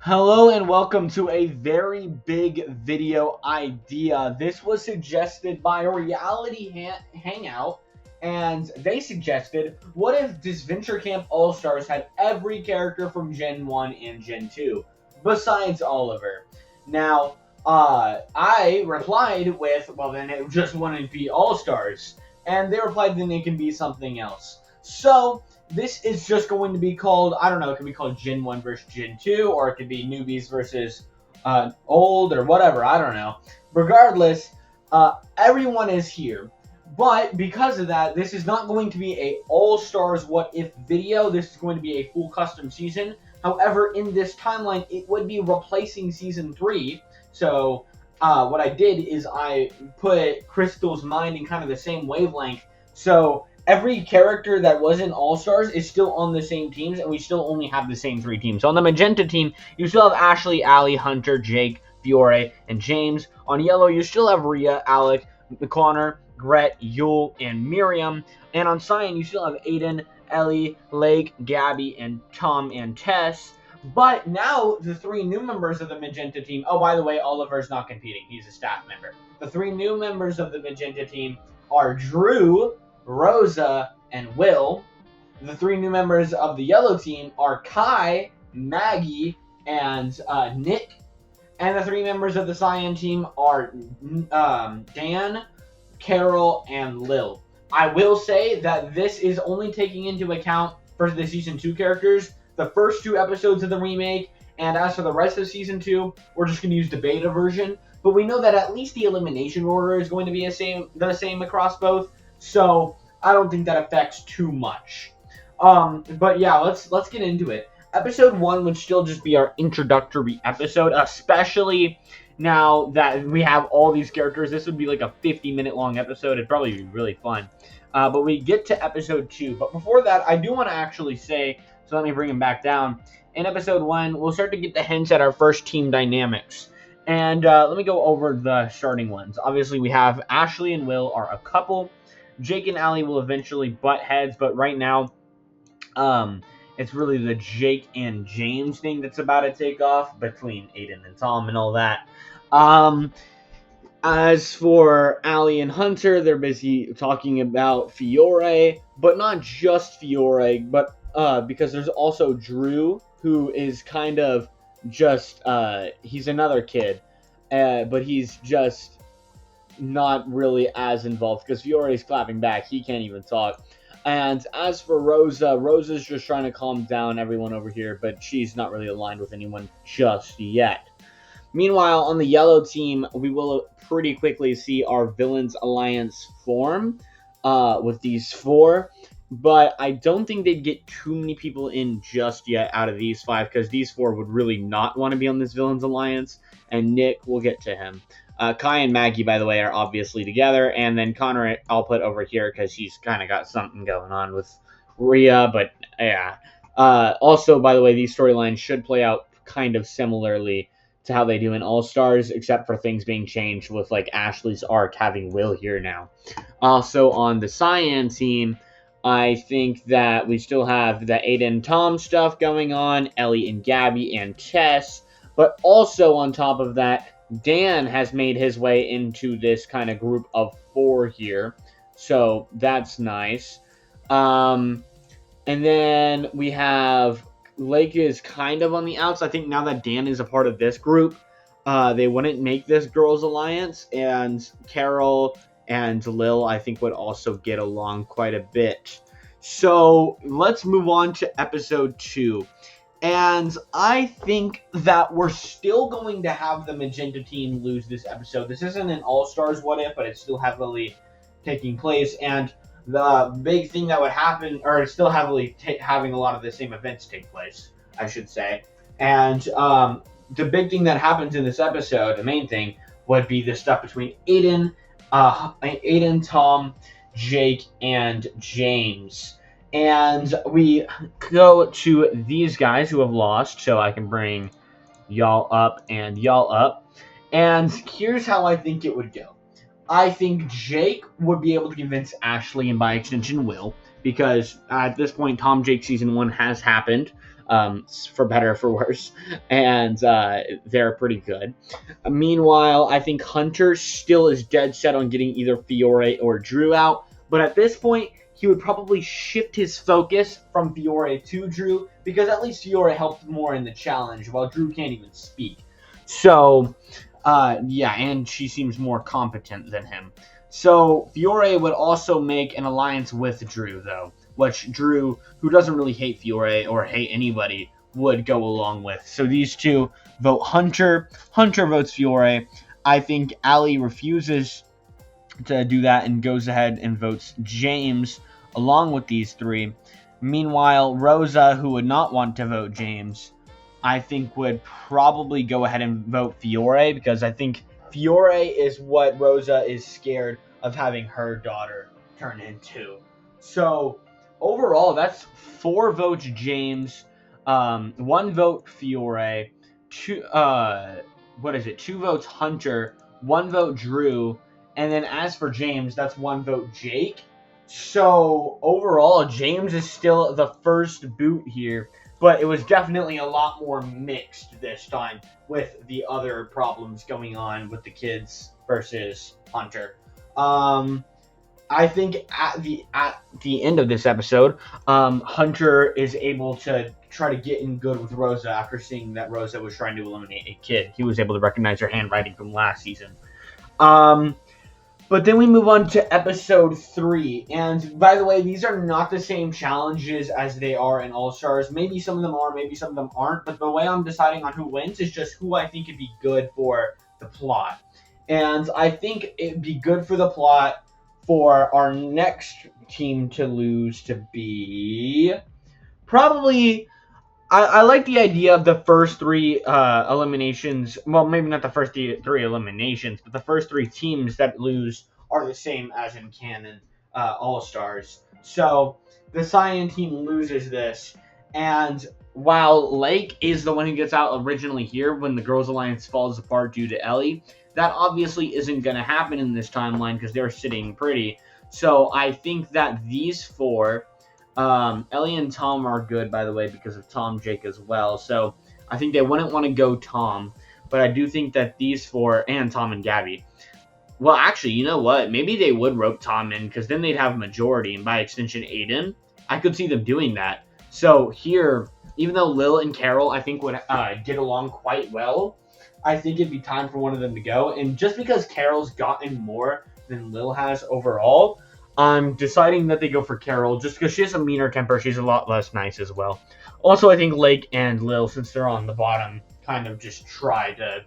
Hello and welcome to a very big video idea. This was suggested by Reality Hangout, and they suggested, what if Disventure Camp All-Stars had every character from Gen 1 and Gen 2, besides Oliver? Now, I replied with, well, then it just wouldn't be All-Stars, and they replied, then it can be something else. So, this is just going to be called, I don't know, it could be called Gen 1 versus Gen 2, or it could be newbies versus old, or whatever, I don't know. Regardless, everyone is here. But because of that, this is not going to be a All-Stars What If video. This is going to be a full custom season. However, in this timeline, it would be replacing Season 3. So, what I did is I put Crystal's mind in kind of the same wavelength. So, every character that wasn't All-Stars is still on the same teams, and we still only have the same 3 teams. So on the Magenta team, you still have Ashley, Allie, Hunter, Jake, Fiore, and James. On Yellow, you still have Rhea, Alec, Connor, Gret, Yule, and Miriam. And on Cyan, you still have Aiden, Ellie, Lake, Gabby, and Tom and Tess. But now, the 3 new members of the Magenta team... Oh, by the way, Oliver's not competing. He's a staff member. The 3 new members of the Magenta team are Drew, Rosa, and Will. The 3 new members of the Yellow team are Kai, Maggie, and Nick. And the 3 members of the Cyan team are Dan, Carol, and Lil. I will say that this is only taking into account for the Season 2 characters the first 2 episodes of the remake, and as for the rest of Season 2, we're just going to use the beta version. But we know that at least the elimination order is going to be the same across both. So I don't think that affects too much. But yeah, let's get into it. Episode 1 would still just be our introductory episode, especially now that we have all these characters. This would be like a 50-minute long episode. It'd probably be really fun. But we get to episode 2. But before that, I do want to actually say, so let me bring him back down. In episode 1, we'll start to get the hints at our first team dynamics. And let me go over the starting ones. Obviously, we have Ashley and Will are a couple. Jake and Allie will eventually butt heads, but right now, it's really the Jake and James thing that's about to take off between Aiden and Tom and all that. As for Allie and Hunter, they're busy talking about Fiore, but not just Fiore, but because there's also Drew, who is kind of just, he's another kid, but he's just not really as involved because Fiore's clapping back. He can't even talk. And as for Rosa, Rosa's just trying to calm down everyone over here, but she's not really aligned with anyone just yet. Meanwhile, on the Yellow team, we will pretty quickly see our Villains Alliance form with these 4. But I don't think they'd get too many people in just yet out of these 5, because these 4 would really not want to be on this Villains Alliance, and Nick, we'll get to him. Kai and Maggie, by the way, are obviously together, and then Connor I'll put over here because he's kind of got something going on with Rhea, but yeah. Also, by the way, these storylines should play out kind of similarly to how they do in All-Stars, except for things being changed with, like, Ashley's arc having Will here now. Also, on the Cyan team, I think that we still have the Aiden and Tom stuff going on, Ellie and Gabby and Tess, but also on top of that, Dan has made his way into this kind of group of 4 here, so that's nice. And then we have Lake is kind of on the outs. I think now that Dan is a part of this group, they wouldn't make this girls' alliance, and Carol and Lil, I think, would also get along quite a bit. So let's move on to episode 2. And I think that we're still going to have the Magenta team lose this episode. This isn't an All-Stars What If, but it's still heavily taking place. And the big thing that would happen, or it's still heavily having a lot of the same events take place, I should say. And the big thing that happens in this episode, the main thing, would be the stuff between Aiden, Tom, Jake, and James. And we go to these guys who have lost, so I can bring y'all up and y'all up. And here's how I think it would go. I think Jake would be able to convince Ashley, and by extension Will, because at this point, Tom Jake Season 1 has happened. for better or for worse, and they're pretty good. Meanwhile, I think Hunter still is dead set on getting either Fiore or Drew out, but at this point, he would probably shift his focus from Fiore to Drew, because at least Fiore helped more in the challenge, while Drew can't even speak. So, yeah, and she seems more competent than him. So, Fiore would also make an alliance with Drew, though, which Drew, who doesn't really hate Fiore or hate anybody, would go along with. So these two vote Hunter. Hunter votes Fiore. I think Ali refuses to do that and goes ahead and votes James along with these three. Meanwhile, Rosa, who would not want to vote James, I think would probably go ahead and vote Fiore, because I think Fiore is what Rosa is scared of having her daughter turn into. So overall, that's 4 votes James, 1 vote Fiore, 2 2 votes Hunter, 1 vote Drew, and then as for James, that's 1 vote Jake. So overall, James is still the first boot here, but it was definitely a lot more mixed this time with the other problems going on with the kids versus Hunter. I think at the end of this episode, Hunter is able to try to get in good with Rosa after seeing that Rosa was trying to eliminate a kid. He was able to recognize her handwriting from last season. But then we move on to episode 3. And by the way, these are not the same challenges as they are in All-Stars. Maybe some of them are, maybe some of them aren't. But the way I'm deciding on who wins is just who I think would be good for the plot. And I think it'd be good for the plot for our next team to lose to be probably... I like the idea of the first 3 eliminations. Well, maybe not the first 3 eliminations, but the first 3 teams that lose are the same as in canon All-Stars. So the Cyan team loses this, and while Lake is the one who gets out originally here when the Girls Alliance falls apart due to Ellie, that obviously isn't going to happen in this timeline because they're sitting pretty. So I think that these 4... Ellie and Tom are good, by the way, because of Tom Jake as well. So I think they wouldn't want to go Tom, but I do think that these 4, and Tom and Gabby. Well, actually, you know what? Maybe they would rope Tom in, because then they'd have a majority, and by extension, Aiden. I could see them doing that. So here, even though Lil and Carol, I think, would get along quite well, I think it'd be time for one of them to go. And just because Carol's gotten more than Lil has overall, I'm deciding that they go for Carol just because she has a meaner temper. She's a lot less nice as well. Also, I think Lake and Lil, since they're on the bottom, kind of just try to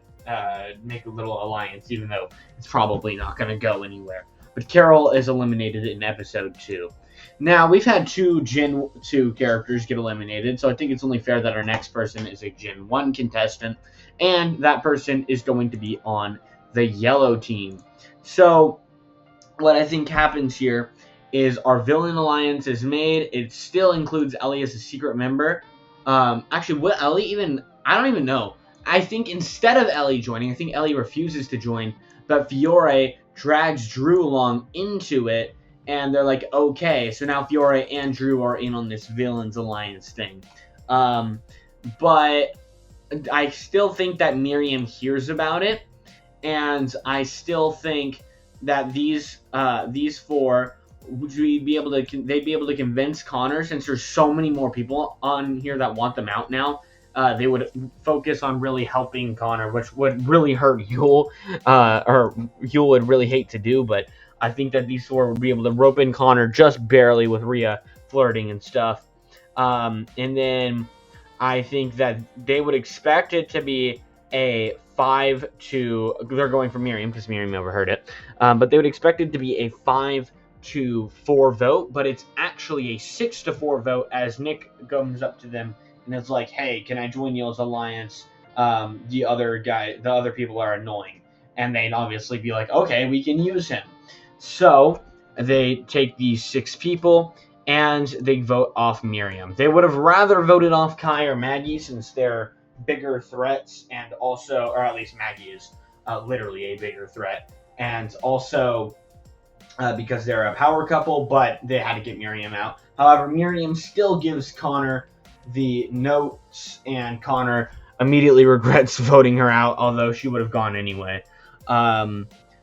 make a little alliance, even though it's probably not going to go anywhere. But Carol is eliminated in episode 2. Now, we've had 2 Gen 2 characters get eliminated, so I think it's only fair that our next person is a Gen 1 contestant, and that person is going to be on the yellow team. So what I think happens here is our villain alliance is made. It still includes Ellie as a secret member. Actually, what Ellie even... I don't even know. I think instead of Ellie joining, I think Ellie refuses to join, but Fiore drags Drew along into it, and they're like, okay, so now Fiore and Drew are in on this villains alliance thing. But I still think that Miriam hears about it, and I still think that these 4 would be able to convince Connor, since there's so many more people on here that want them out now. They would focus on really helping Connor, which would really hurt Yule, or Yule would really hate to do. But I think that these 4 would be able to rope in Connor just barely with Rhea flirting and stuff. And then I think that they would expect it to be a 5-2. They're going for Miriam because Miriam overheard it. But they would expect it to be a 5-4 vote, but it's actually a 6-4 vote as Nick comes up to them and is like, "Hey, can I join y'all's alliance? The other people are annoying," and they'd obviously be like, "Okay, we can use him." So they take these 6 people and they vote off Miriam. They would have rather voted off Kai or Maggie, since they're bigger threats, and also, or at least Maggie is literally a bigger threat, and also because they're a power couple, but they had to get Miriam out. However, Miriam still gives Connor the notes, and Connor immediately regrets voting her out, although she would have gone anyway.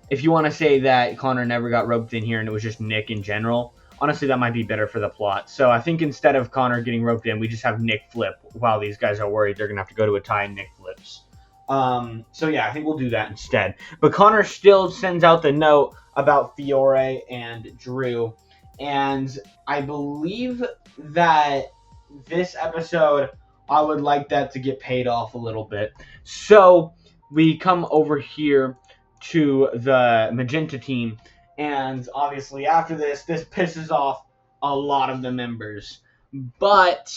If you want to say that Connor never got roped in here and it was just Nick in general, honestly, that might be better for the plot. So I think instead of Connor getting roped in, we just have Nick flip while these guys are worried they're going to have to go to a tie and Nick flips. So yeah, I think we'll do that instead. But Connor still sends out the note about Fiore and Drew. And I believe that this episode, I would like that to get paid off a little bit. So we come over here to the Magenta team. And obviously after this pisses off a lot of the members. But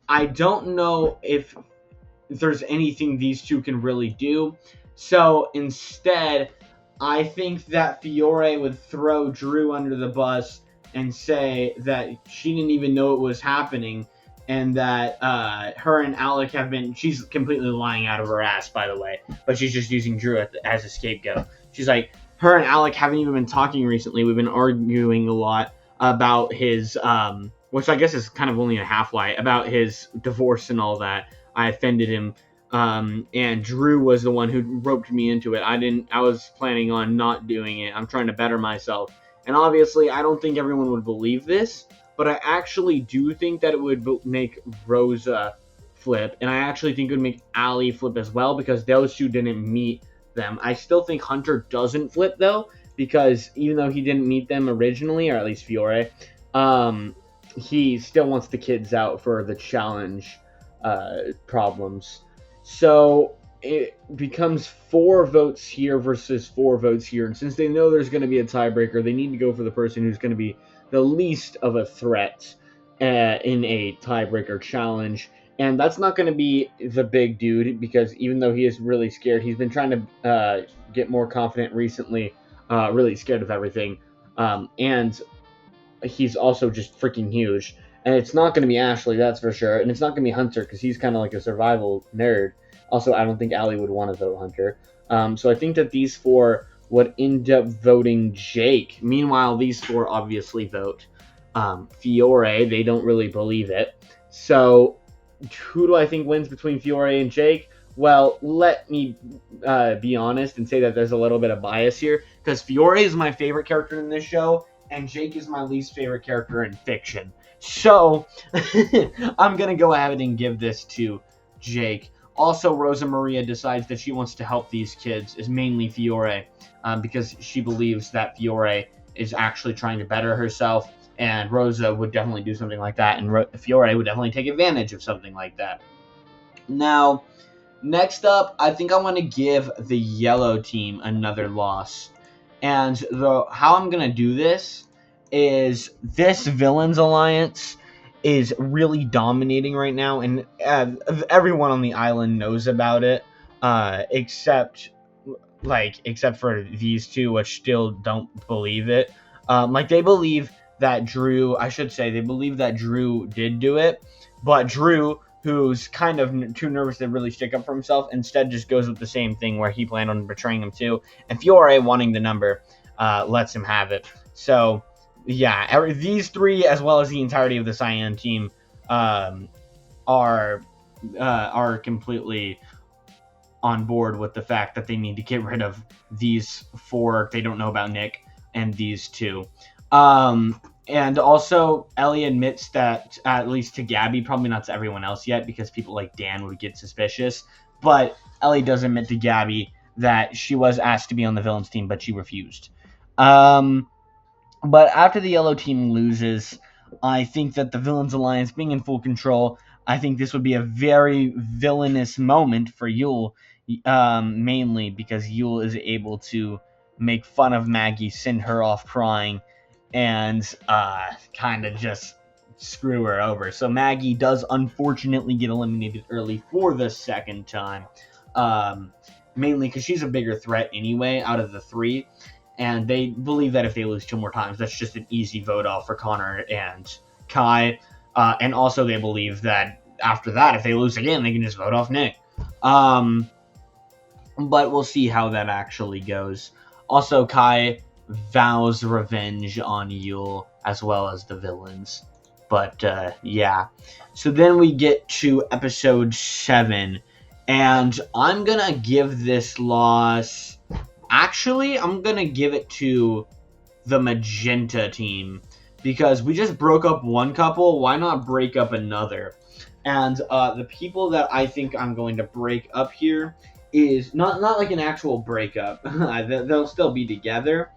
I don't know if there's anything these two can really do. So instead, I think that Fiore would throw Drew under the bus and say that she didn't even know it was happening, and that her and Alec have been... She's completely lying out of her ass, by the way, but she's just using Drew as a scapegoat. She's like, her and Alec haven't even been talking recently. We've been arguing a lot about his, which I guess is kind of only a half lie, about his divorce and all that. I offended him, and Drew was the one who roped me into it. I was planning on not doing it. I'm trying to better myself. And obviously, I don't think everyone would believe this, but I actually do think that it would make Rosa flip, and I actually think it would make Allie flip as well, because those two didn't meet them. I still think Hunter doesn't flip, though, because even though he didn't meet them originally, or at least Fiore, he still wants the kids out for the challenge problems. So it becomes 4 votes here versus 4 votes here, and since they know there's going to be a tiebreaker, they need to go for the person who's going to be the least of a threat in a tiebreaker challenge. And that's not going to be the big dude, because even though he is really scared, he's been trying to get more confident recently, really scared of everything, and he's also just freaking huge. And it's not going to be Ashley, that's for sure. And it's not going to be Hunter, because he's kind of like a survival nerd. Also, I don't think Allie would want to vote Hunter. So I think that these 4 would end up voting Jake. Meanwhile, these 4 obviously vote Fiore. They don't really believe it. So who do I think wins between Fiore and Jake? Well, let me be honest and say that there's a little bit of bias here, because Fiore is my favorite character in this show, and Jake is my least favorite character in fiction. So, I'm going to go ahead and give this to Jake. Also, Rosa Maria decides that she wants to help these kids, is mainly Fiore, because she believes that Fiore is actually trying to better herself, and Rosa would definitely do something like that, and Fiore would definitely take advantage of something like that. Now, next up, I think I want to give the yellow team another loss. And how I'm going to do this is this Villains Alliance is really dominating right now, and everyone on the island knows about it, except for these two, which still don't believe it. They believe that they believe that Drew did do it, but Drew, who's kind of too nervous to really stick up for himself, instead just goes with the same thing where he planned on betraying him too, and Fiore, wanting the number, lets him have it. So yeah, these 3, as well as the entirety of the Cyan team, are completely on board with the fact that they need to get rid of these 4. They don't know about Nick, and these 2. And also, Ellie admits that, at least to Gabby, probably not to everyone else yet, because people like Dan would get suspicious, but Ellie does admit to Gabby that she was asked to be on the villains team, but she refused. But after the yellow team loses, I think that the Villains Alliance being in full control, I think this would be a very villainous moment for Yule, mainly because Yule is able to make fun of Maggie, send her off crying, and kind of just screw her over. So Maggie does unfortunately get eliminated early for the second time, mainly because she's a bigger threat anyway out of the 3. And they believe that if they lose 2 more times, that's just an easy vote off for Connor and Kai. And also they believe that after that, if they lose again, they can just vote off Nick. But we'll see how that actually goes. Also, Kai vows revenge on Yule, as well as the villains. But yeah. So then we get to episode 7, and I'm gonna give this loss. Actually, I'm gonna give it to the magenta team because we just broke up one couple. Why not break up another? And the people that I think I'm going to break up here is not like an actual breakup. They'll still be together,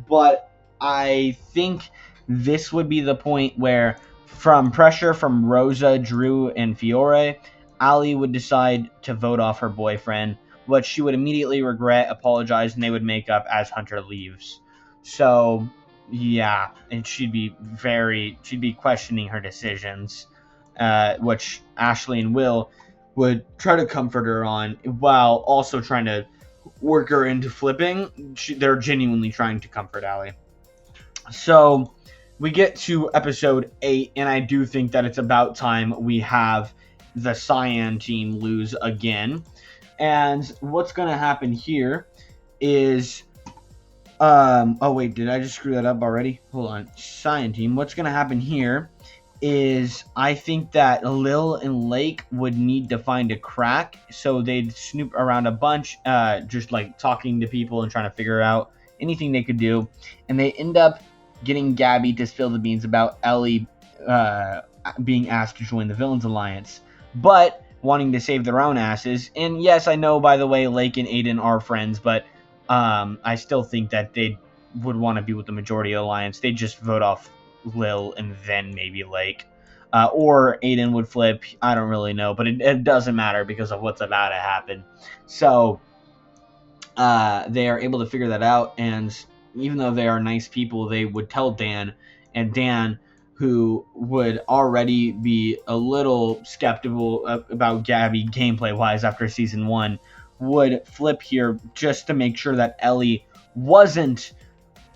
but I think this would be the point where, from pressure from Rosa, Drew, and Fiore, Ali would decide to vote off her boyfriend, which she would immediately regret, apologize, and they would make up as Hunter leaves. So, yeah, and she'd be questioning her decisions, which Ashley and Will would try to comfort her on, while also trying to work her into flipping. They're genuinely trying to comfort Allie. So we get to episode 8, and I do think that it's about time we have the Cyan team lose again. And what's going to happen here is... oh wait, did I just screw that up already? Hold on. Cyan team. What's going to happen here is I think that Lil and Lake would need to find a crack, so they'd snoop around a bunch, just like talking to people and trying to figure out anything they could do, and they end up getting Gabby to spill the beans about Ellie being asked to join the Villains Alliance, but wanting to save their own asses. And yes, I know, by the way, Lake and Aiden are friends, but I still think that they would want to be with the majority alliance. They'd just vote off Lil and then maybe Lake, or Aiden would flip. I don't really know, but it doesn't matter because of what's about to happen. So they are able to figure that out, and even though they are nice people, they would tell Dan, and Dan, who would already be a little skeptical about Gabby gameplay wise after season 1, would flip here just to make sure that Ellie wasn't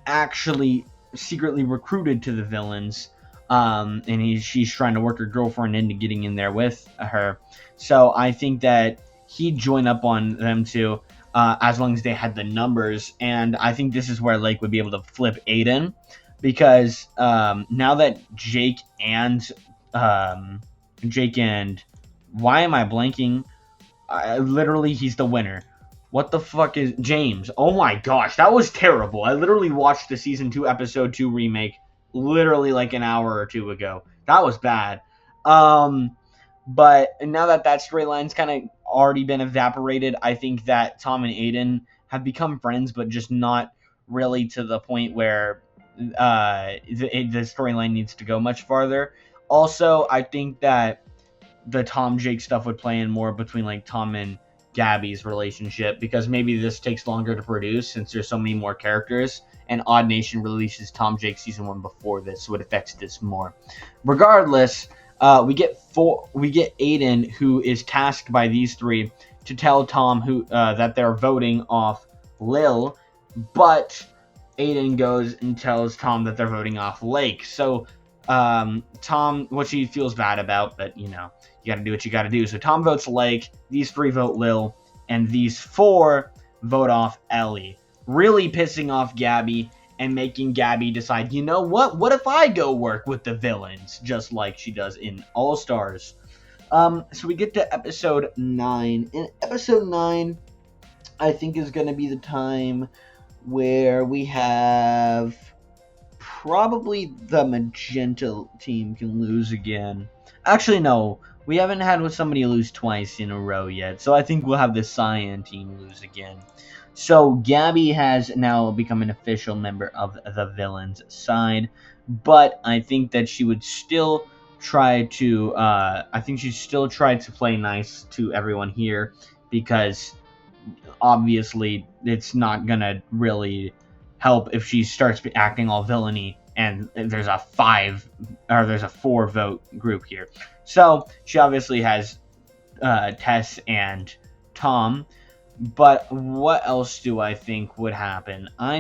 actually secretly recruited to the villains, and she's trying to work her girlfriend into getting in there with her. So I think that he'd join up on them too, as long as they had the numbers. And I think this is where Lake would be able to flip Aiden, because now that Jake and why am I blanking? Literally, he's the winner. What the fuck is James? Oh my gosh, that was terrible. I literally watched the season 2 episode 2 remake literally like an hour or two ago. That was bad. But now that storyline's kind of already been evaporated, I think that Tom and Aiden have become friends, but just not really to the point where the storyline needs to go much farther. Also, I think that the Tom Jake stuff would play in more between like Tom and Gabby's relationship, because maybe this takes longer to produce since there's so many more characters, and Odd Nation releases Tom Jake season 1 before this, so it affects this more. Regardless, we get Aiden, who is tasked by these three to tell Tom that they're voting off Lil, but Aiden goes and tells Tom that they're voting off Lake. So Tom, which he feels bad about, but you know, you gotta do what you gotta do. So Tom votes Lake, these 3 vote Lil, and these 4 vote off Ellie. Really pissing off Gabby and making Gabby decide, you know what? What if I go work with the villains, just like she does in All Stars? So we get to episode 9. In episode 9, I think is going to be the time where we have probably the magenta team can lose again. Actually, no. We haven't had somebody lose twice in a row yet, so I think we'll have the Cyan team lose again. So Gabby has now become an official member of the villains side, but I think that she would still try to, play nice to everyone here, because obviously it's not gonna really help if she starts acting all villainy and there's a 4 vote group here. So she obviously has Tess and Tom, but what else do I think would happen? I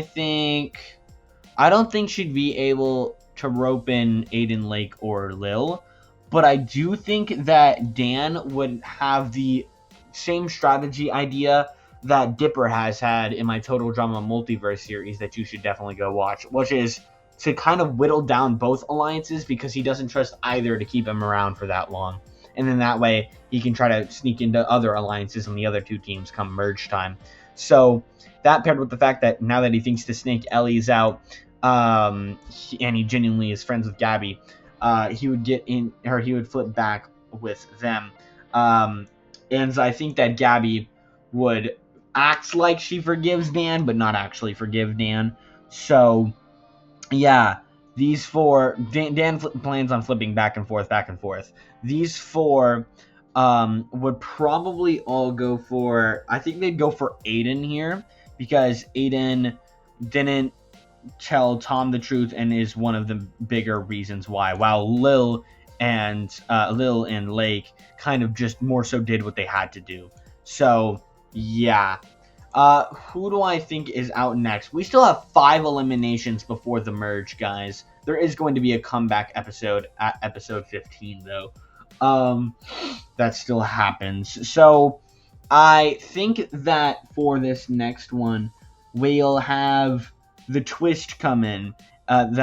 don't think she'd be able to rope in Aiden, Lake, or Lil, but I do think that Dan would have the same strategy idea that Dipper has had in my Total Drama Multiverse series that you should definitely go watch, which is to kind of whittle down both alliances because he doesn't trust either to keep him around for that long. And then that way he can try to sneak into other alliances on the other two teams come merge time. So that paired with the fact that now that he thinks the Snake Ellie's out, and he genuinely is friends with Gabby, he would get in, or he would flip back with them. And I think that Gabby would act like she forgives Dan, but not actually forgive Dan. So, yeah, these four, Dan plans on flipping back and forth, back and forth. These four would probably all go for, I think they'd go for Aiden here, because Aiden didn't tell Tom the truth and is one of the bigger reasons why, while Lil and Lake kind of just more so did what they had to do. So, yeah. Who do I think is out next? We still have 5 eliminations before the merge, guys. There is going to be a comeback episode at episode 15, though. That still happens. So, I think that for this next one, we'll have the twist come in. And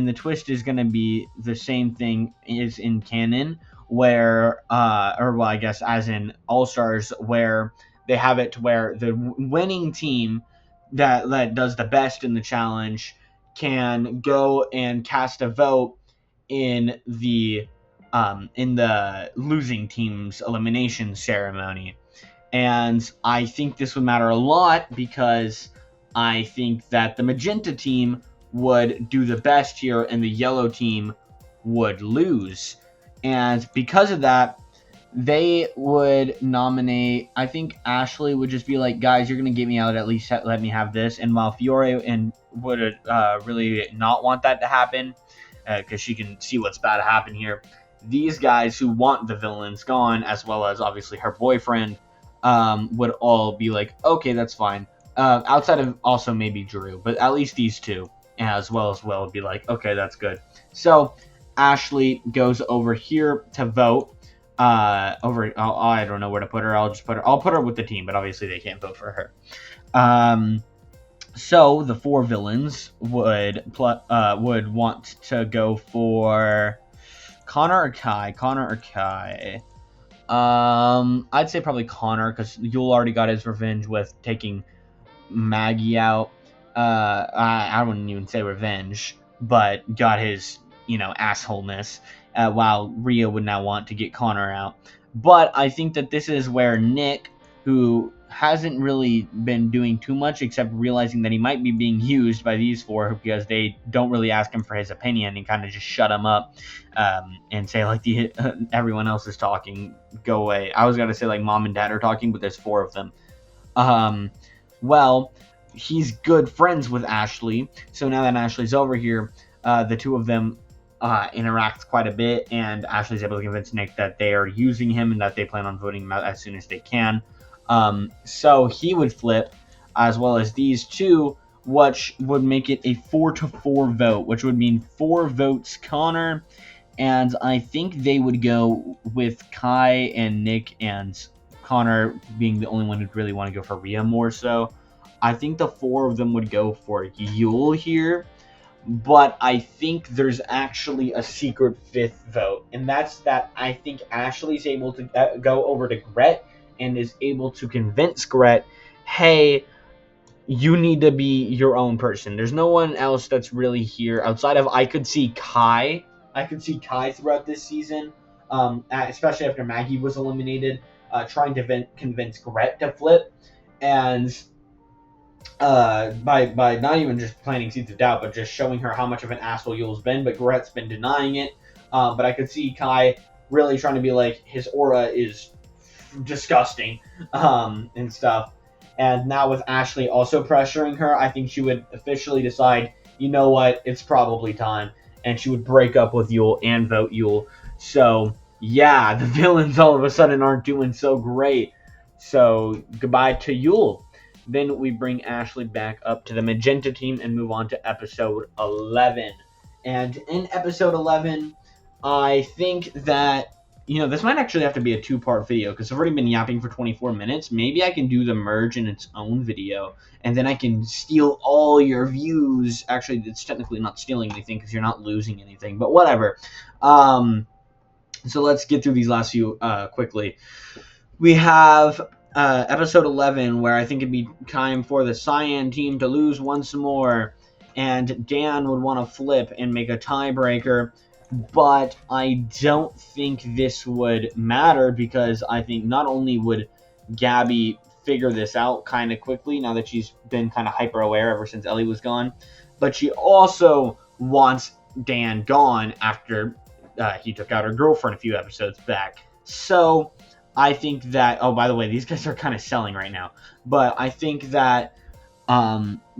the twist is going to be the same thing as in canon, where, I guess as in All Stars, where they have it to where the winning team that does the best in the challenge can go and cast a vote in the losing team's elimination ceremony. And I think this would matter a lot because I think that the magenta team would do the best here and the yellow team would lose. And because of that, they would nominate, I think Ashley would just be like, guys, you're going to get me out, at least let me have this. And while Fiore would really not want that to happen, because she can see what's about to happen here, these guys who want the villains gone, as well as obviously her boyfriend, would all be like, okay, that's fine. Outside of also maybe Drew, but at least these two, as well would be like, okay, that's good. So Ashley goes over here to vote. I don't know where to put her. I'll put her with the team, but obviously they can't vote for her. So the 4 villains would want to go for Connor or Kai. I'd say probably Connor, because Yule already got his revenge with taking Maggie out. I wouldn't even say revenge, but got his, assholeness, while Rhea would now want to get Connor out. But I think that this is where Nick, who hasn't really been doing too much except realizing that he might be being used by these 4 because they don't really ask him for his opinion and kind of just shut him up, and say like everyone else is talking, go away. I was going to say like mom and dad are talking, but there's 4 of them. Well, he's good friends with Ashley, so now that Ashley's over here, the 2 of them interact quite a bit, and Ashley's able to convince Nick that they are using him and that they plan on voting him out as soon as they can. So he would flip, as well as these 2, which would make it a 4-4 vote, which would mean 4 votes Connor, and I think they would go with Kai and Nick, and Connor being the only one who'd really want to go for Rhea more so. I think the 4 of them would go for Yule here, but I think there's actually a secret 5th vote, and that's that I think Ashley's able to go over to Gret and is able to convince Gret, hey, you need to be your own person. There's no one else that's really here outside of, I could see Kai throughout this season, especially after Maggie was eliminated, trying to convince Gret to flip, and by not even just planting seeds of doubt, but just showing her how much of an asshole Yule's been, but Gret's been denying it. But I could see Kai really trying to be like, his aura is disgusting, and stuff. And now with Ashley also pressuring her, I think she would officially decide, you know what, it's probably time. And she would break up with Yule and vote Yule. So, yeah, the villains all of a sudden aren't doing so great. So, goodbye to Yule. Then we bring Ashley back up to the magenta team and move on to episode 11. And in episode 11, I think that this might actually have to be a two-part video because I've already been yapping for 24 minutes. Maybe I can do the merge in its own video, and then I can steal all your views. Actually, it's technically not stealing anything because you're not losing anything, but whatever. So let's get through these last few quickly. We have episode 11, where I think it'd be time for the Cyan team to lose once more, and Dan would want to flip and make a tiebreaker, but I don't think this would matter because I think not only would Gabby figure this out kind of quickly now that she's been kind of hyper aware ever since Ellie was gone, but she also wants Dan gone after he took out her girlfriend a few episodes back. So I think that, oh, by the way, these guys are kind of selling right now, but I think that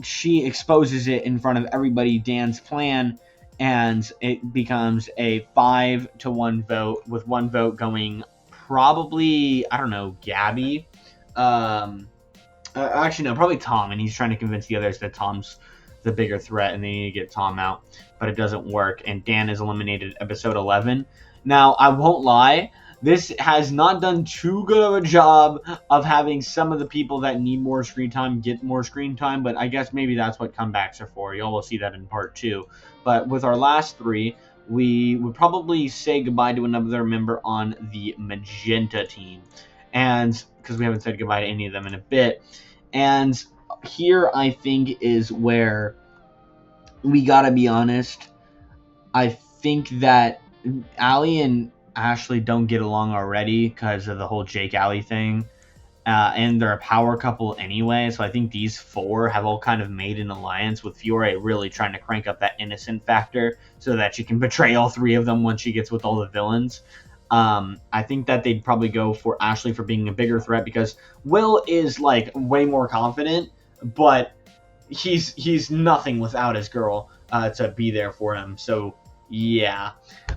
she exposes it in front of everybody, Dan's plan, and it becomes a 5-1 vote, with one vote going probably, I don't know, Gabby. Actually, no, probably Tom, and he's trying to convince the others that Tom's the bigger threat and they need to get Tom out, but it doesn't work, and Dan is eliminated episode 11. Now, I won't lie, this has not done too good of a job of having some of the people that need more screen time get more screen time, but I guess maybe that's what comebacks are for. Y'all will see that in part 2. But with our last 3, we would probably say goodbye to another member on the Magenta team, and because we haven't said goodbye to any of them in a bit. And here I think is where we gotta be honest. I think that Allie and Ashley don't get along already because of the whole Jake Allie thing, and they're a power couple anyway, so I think these 4 have all kind of made an alliance, with Fiore really trying to crank up that innocent factor so that she can betray all 3 of them once she gets with all the villains. I think that they'd probably go for Ashley for being a bigger threat because Will is like way more confident, but he's nothing without his girl to be there for him. So yeah.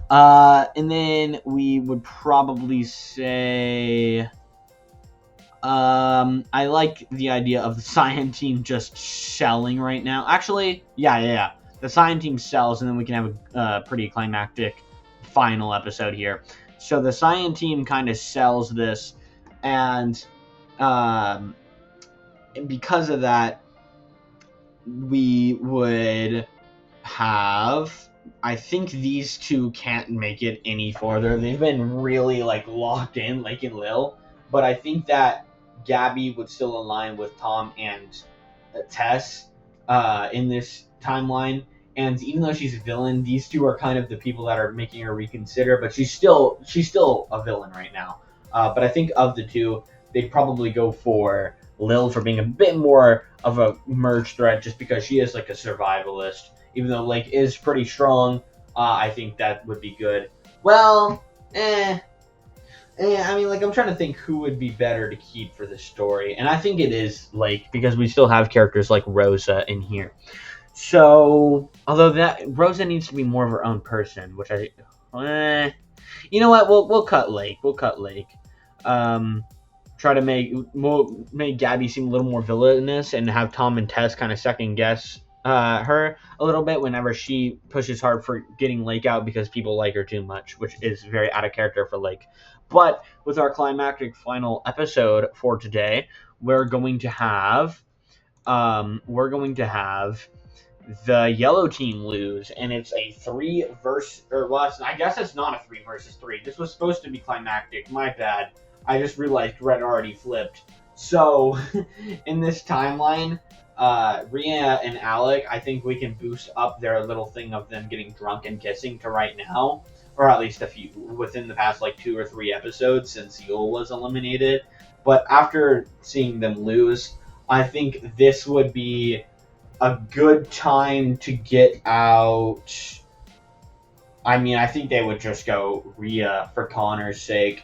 And then we would probably say I like the idea of the Cyan team just selling right now. Actually, yeah. The Cyan team sells, and then we can have a pretty climactic final episode here. So the Cyan team kind of sells this, and because of that, we would have, I think these 2 can't make it any farther. They've been really like locked in, Lake and Lil, but I think that Gabby would still align with Tom and Tess in this timeline. And even though she's a villain, these 2 are kind of the people that are making her reconsider. But she's still a villain right now. But I think of the 2, they'd probably go for Lil for being a bit more of a merge threat, just because she is like a survivalist. Even though Lake is pretty strong, I think that would be good. Well, I mean, like, I'm trying to think who would be better to keep for this story, and I think it is Lake because we still have characters like Rosa in here. So, although that Rosa needs to be more of her own person, which you know what? We'll cut Lake. Try to make Gabby seem a little more villainous, and have Tom and Tess kind of second guess her a little bit whenever she pushes hard for getting Lake out because people like her too much, which is very out of character for Lake. But with our climactic final episode for today, we're going to have the yellow team lose, and it's a 3 versus, or well, I guess it's not a 3 versus 3. This was supposed to be climactic. My bad. I just realized Red already flipped. So in this timeline, Rhea and Alec, I think we can boost up their little thing of them getting drunk and kissing to right now, or at least a few within the past like 2 or 3 episodes since Yule was eliminated. But after seeing them lose, I think this would be a good time to get out. I mean, I think they would just go Rhea for Connor's sake.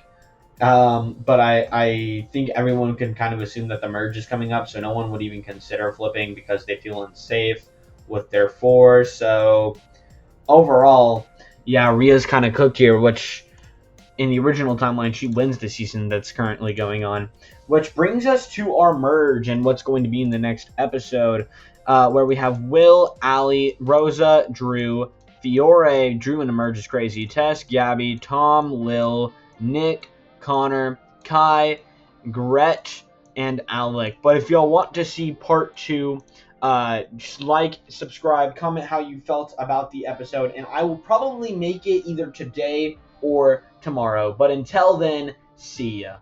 But I think everyone can kind of assume that the merge is coming up, so no one would even consider flipping because they feel unsafe with their 4. So overall, yeah, Rhea's kind of cooked here, which in the original timeline, she wins the season that's currently going on. Which brings us to our merge and what's going to be in the next episode, where we have Will, Allie, Rosa, Drew, Fiore, Drew in the merge is crazy, Tess, Gabby, Tom, Lil, Nick, Connor, Kai, Gretch, and Alec. But if y'all want to see part 2, just like, subscribe, comment how you felt about the episode, and I will probably make it either today or tomorrow. But until then, see ya.